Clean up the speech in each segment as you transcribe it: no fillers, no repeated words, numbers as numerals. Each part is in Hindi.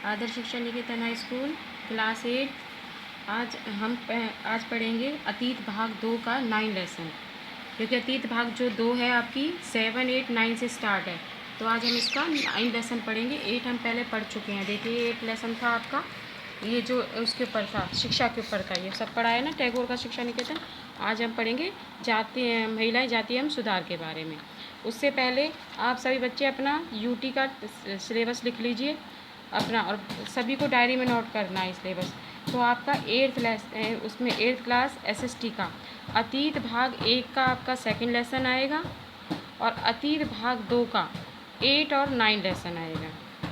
आदर्श शिक्षा निकेतन हाई स्कूल क्लास 8। आज पढ़ेंगे अतीत भाग 2 का 9 लेसन, क्योंकि अतीत भाग जो 2 है आपकी 7, 8, 9 से स्टार्ट है। तो आज हम इसका 9 लेसन पढ़ेंगे। 8 हम पहले पढ़ चुके हैं। देखिए 8 लेसन था आपका, ये जो उसके ऊपर था, शिक्षा के ऊपर था, ये सब पढ़ा है ना, टैगोर का शिक्षा निकेतन। आज हम पढ़ेंगे महिलाएं जाति एवं सुधार के बारे में। उससे पहले आप सभी बच्चे अपना यूटी का सिलेबस लिख लीजिए अपना, और सभी को डायरी में नोट करना है सिलेबस। तो आपका 8th क्लास एसएसटी का अतीत भाग 1 का आपका सेकंड लेसन आएगा, और अतीत भाग 2 का 8 और 9 लेसन आएगा,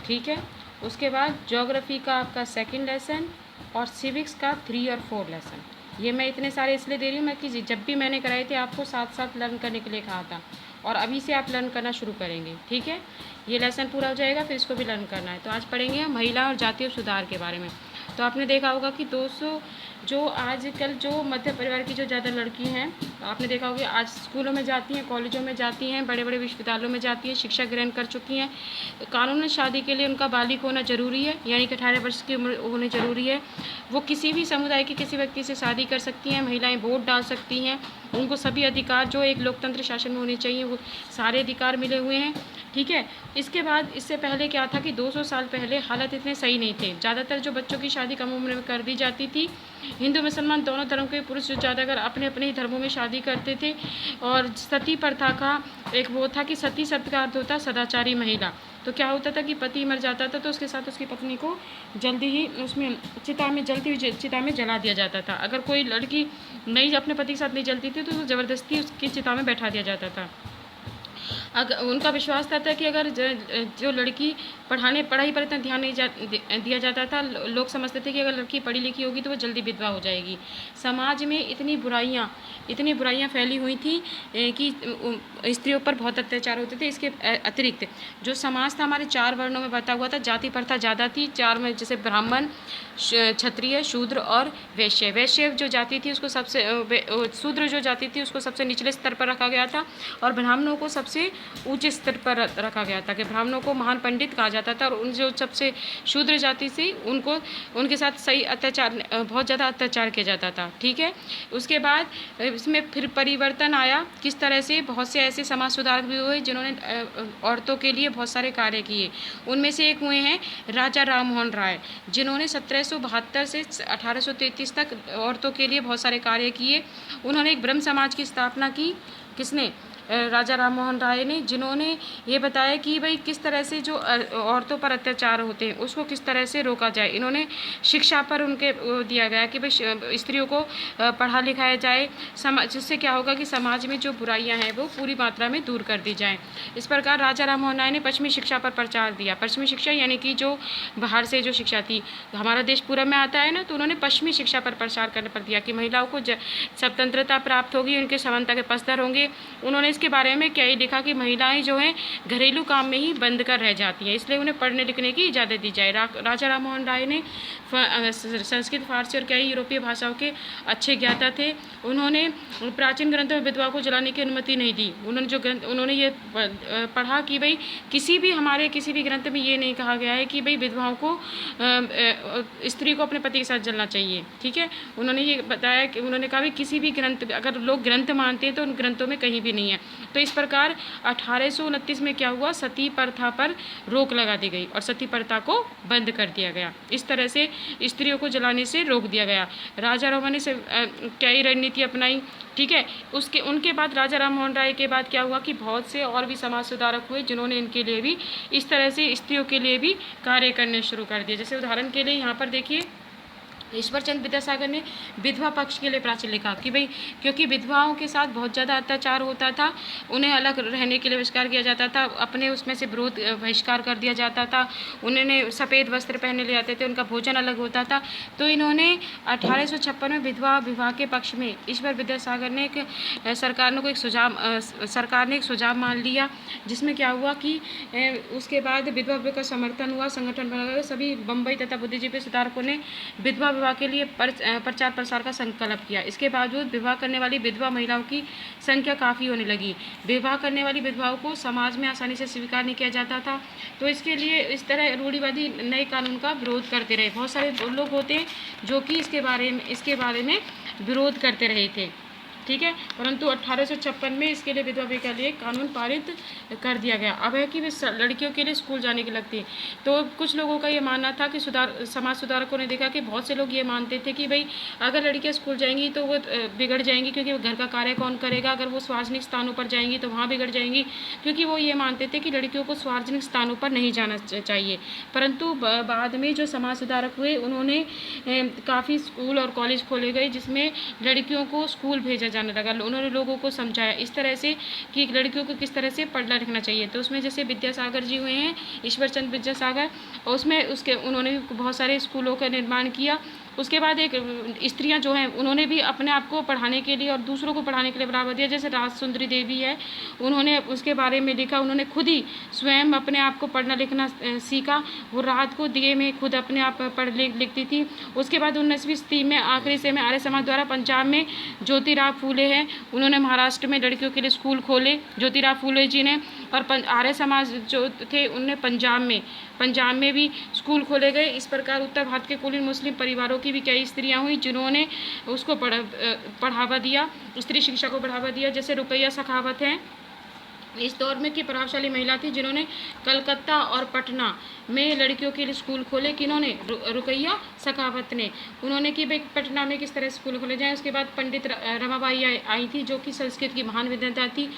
ठीक है। उसके बाद ज्योग्राफी का आपका सेकंड लेसन, और सिविक्स का 3 और 4 लेसन। ये मैं इतने सारे इसलिए दे रही हूँ, मैं कि जब भी मैंने कराए थे आपको साथ साथ लर्न करने के लिए कहा था, और अभी से आप लर्न करना शुरू करेंगे, ठीक है। ये लेसन पूरा हो जाएगा, फिर इसको भी लर्न करना है। तो आज पढ़ेंगे हम महिला और जातीय सुधार के बारे में। तो आपने देखा होगा कि 200 जो आजकल जो मध्य परिवार की जो ज़्यादा लड़की हैं, आपने देखा होगा आज स्कूलों में जाती हैं, कॉलेजों में जाती हैं, बड़े बड़े विश्वविद्यालयों में जाती हैं, शिक्षा ग्रहण कर चुकी हैं। कानूनी शादी के लिए उनका बालिग होना ज़रूरी है, यानी कि 18 वर्ष की उम्र होनी ज़रूरी है। वो किसी भी समुदाय के किसी व्यक्ति से शादी कर सकती हैं। महिलाएं वोट डाल सकती हैं। उनको सभी अधिकार जो एक लोकतंत्र शासन में होने चाहिए, वो सारे अधिकार मिले हुए हैं, ठीक है। इसके बाद इससे पहले क्या था कि 200 साल पहले हालत इतने सही नहीं थे। ज़्यादातर जो बच्चों की शादी कम उम्र में कर दी जाती थी। हिंदू मुसलमान दोनों धर्म के पुरुष जो ज़्यादातर अपने अपने ही धर्मों में शादी करते थे। और सती प्रथा का एक वो था कि सती शब्द का अर्थ होता सदाचारी महिला। तो क्या होता था कि पति मर जाता था तो उसके साथ उसकी पत्नी को जल्दी ही उसमें जलती हुई चिता में जला दिया जाता था। अगर कोई लड़की नहीं अपने पति के साथ नहीं जलती थी तो ज़बरदस्ती उसकी चिता में बैठा दिया जाता था। अगर उनका विश्वास था कि अगर जो लड़की पढ़ाई पर इतना ध्यान नहीं दिया जाता था, लोग समझते थे कि अगर लड़की पढ़ी लिखी होगी तो वो जल्दी विधवा हो जाएगी। समाज में इतनी बुराइयां फैली हुई थी कि स्त्रियों पर बहुत अत्याचार होते थे। इसके अतिरिक्त जो समाज था हमारे 4 वर्णों में बटा हुआ था, जाति प्रथा ज़्यादा थी। 4 में जैसे ब्राह्मण, क्षत्रिय, शूद्र और वैश्य। वैश्य जो जाति थी उसको सबसे शूद्र जो जाति थी उसको सबसे निचले स्तर पर रखा गया था, और ब्राह्मणों को सबसे ऊंचे स्तर पर रखा गया था कि ब्राह्मणों को महान पंडित कहा जाता था। और उन जो सबसे शूद्र जाति से उनके साथ बहुत ज़्यादा अत्याचार किया जाता था, ठीक है। उसके बाद इसमें फिर परिवर्तन आया। किस तरह से बहुत से ऐसे समाज सुधारक भी हुए जिन्होंने औरतों के लिए बहुत सारे कार्य किए। उनमें से एक हुए हैं राजा राम मोहन राय, जिन्होंने 1772 से 1833 तक औरतों के लिए बहुत सारे कार्य किए। उन्होंने एक ब्रह्म समाज की स्थापना की। किसने? राजा राम मोहन राय ने, जिन्होंने ये बताया कि भाई किस तरह से जो औरतों पर अत्याचार होते हैं उसको किस तरह से रोका जाए। इन्होंने शिक्षा पर उनके दिया गया कि भाई स्त्रियों को पढ़ा लिखाया जाए, जिससे क्या होगा कि समाज में जो बुराइयां हैं वो पूरी मात्रा में दूर कर दी जाएं। इस प्रकार राजा राम मोहन राय ने पश्चिमी शिक्षा पर प्रचार दिया। पश्चिमी शिक्षा यानी कि जो बाहर से जो शिक्षा थी, हमारा देश पूरब में आता है ना, तो उन्होंने पश्चिमी शिक्षा पर प्रचार करने पर दिया कि महिलाओं को स्वतंत्रता प्राप्त होगी, उनके समानता के पसदार होंगे। उन्होंने इसके बारे में क्या ही लिखा कि महिलाएं जो हैं घरेलू काम में ही बंद कर रह जाती हैं, इसलिए उन्हें पढ़ने लिखने की इजाज़त दी जाए। राजा राम मोहन राय ने संस्कृत, फारसी और कई यूरोपीय भाषाओं के अच्छे ज्ञाता थे। उन्होंने प्राचीन ग्रंथों में विधवा को जलाने की अनुमति नहीं दी। उन्होंने ये पढ़ा कि भाई किसी भी ग्रंथ में ये नहीं कहा गया है कि भाई विधवाओं को स्त्री को अपने पति के साथ जलना चाहिए, ठीक है। उन्होंने ये बताया कि उन्होंने कहा कि किसी भी ग्रंथ, अगर लोग ग्रंथ मानते हैं तो उन ग्रंथों में कहीं भी नहीं है। तो इस प्रकार 1829 में क्या हुआ, सती प्रथा पर रोक लगा दी गई और सती प्रथा को बंद कर दिया गया। इस तरह से स्त्रियों को जलाने से रोक दिया गया। राजा राम ने क्या ही रणनीति अपनाई, ठीक है। उनके बाद राजा राम मोहन राय के बाद क्या हुआ कि बहुत से और भी समाज सुधारक हुए जिन्होंने इनके लिए भी इस तरह से स्त्रियों के लिए भी कार्य करने शुरू कर दिए। जैसे उदाहरण के लिए यहाँ पर देखिए, ईश्वरचंद्र विद्यासागर ने विधवा पक्ष के लिए प्राचीन लिखा कि भाई क्योंकि विधवाओं के साथ बहुत ज़्यादा अत्याचार होता था, उन्हें अलग रहने के लिए बहिष्कार किया जाता था, अपने उसमें से विरोध बहिष्कार कर दिया जाता था, उन्होंने सफ़ेद वस्त्र पहने ले जाते थे, उनका भोजन अलग होता था। तो इन्होंने 1856 में विधवा विवाह के पक्ष में ईश्वर विद्यासागर ने सरकार ने एक सुझाव मान लिया, जिसमें क्या हुआ कि उसके बाद विधवा का समर्थन हुआ, संगठन बना गया। सभी बम्बई तथा बुद्धिजीवी सुधारकों ने विधवा विवाह के लिए प्रचार प्रसार का संकल्प किया। इसके बावजूद विवाह करने वाली विधवा महिलाओं की संख्या काफ़ी होने लगी। विवाह करने वाली विधवाओं को समाज में आसानी से स्वीकार नहीं किया जाता था, तो इसके लिए इस तरह रूढ़िवादी नए कानून का विरोध करते रहे। बहुत सारे लोग होते हैं जो कि इसके बारे में विरोध करते रहे थे, ठीक है। परंतु 1856 में इसके लिए विधवा के लिए कानून पारित कर दिया गया। अब है कि लड़कियों के लिए स्कूल जाने की लगती है, तो कुछ लोगों का ये मानना था कि समाज सुधारकों ने देखा कि बहुत से लोग ये मानते थे कि भाई अगर लड़कियां स्कूल जाएंगी तो वो बिगड़ जाएंगी, क्योंकि वो घर का कार्य कौन करेगा। अगर वो सार्वजनिक स्थानों पर जाएंगी तो वहाँ बिगड़ जाएंगी, क्योंकि वो ये मानते थे कि लड़कियों को सार्वजनिक स्थानों पर नहीं जाना चाहिए। परंतु बाद में जो समाज सुधारक हुए उन्होंने काफ़ी स्कूल और कॉलेज खोले गए जिसमें लड़कियों को स्कूल भेजा जाने लगा। उन्होंने लोगों को समझाया इस तरह से कि लड़कियों को किस तरह से पढ़ना लिखना चाहिए। तो उसमें जैसे विद्यासागर जी हुए हैं, ईश्वरचंद्र विद्यासागर, और उसमें उन्होंने बहुत सारे स्कूलों का निर्माण किया। उसके बाद एक स्त्रियां जो हैं उन्होंने भी अपने आप को पढ़ाने के लिए और दूसरों को पढ़ाने के लिए बढ़ावा दिया। जैसे राजसुंदरी देवी है, उन्होंने उसके बारे में लिखा, उन्होंने खुद ही स्वयं अपने आप को पढ़ना लिखना सीखा। वो रात को दिए में खुद अपने आप पढ़ लिखती थी। उसके बाद 19वीं सदी में आखिरी से में आर्य समाज द्वारा पंजाब में ज्योतिराव फूले हैं, उन्होंने महाराष्ट्र में लड़कियों के लिए स्कूल खोले, ज्योतिराव फूले जी ने। और आर्य समाज जो थे उनने पंजाब में भी स्कूल खोले गए। इस प्रकार उत्तर भारत के कुलीन मुस्लिम परिवारों की भी कई स्त्रियां हुई जिन्होंने उसको बढ़ावा दिया, स्त्री शिक्षा को बढ़ावा दिया। जैसे रुकैया सखावत हैं, इस दौर में की प्रभावशाली महिला थी जिन्होंने कलकत्ता और पटना में लड़कियों के लिए स्कूल खोले। किन्होंने? रुकैया सखावत ने। उन्होंने कि भाई पटना में किस तरह स्कूल खोले जाएं। उसके बाद पंडित रमाबाई आई थी जो कि संस्कृत की महान विद्वान थी।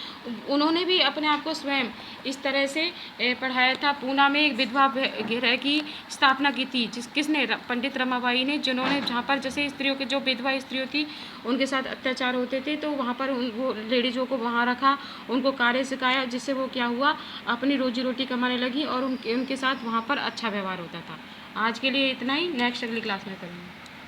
उन्होंने भी अपने आप को स्वयं इस तरह से पढ़ाया था। पूना में एक विधवा गृह की स्थापना की थी किसने? पंडित रमाबाई ने, जिन्होंने जहाँ पर जैसे स्त्रियों के जो विधवा स्त्रियों थी उनके साथ अत्याचार होते थे तो वहाँ पर वो लेडीज़ों को वहाँ रखा, उनको कार्य सिखाया, जिससे वो क्या हुआ अपनी रोजी रोटी कमाने लगी और उनके साथ वहाँ पर अच्छा व्यवहार होता था। आज के लिए इतना ही, नेक्स्ट अगली क्लास में करेंगे।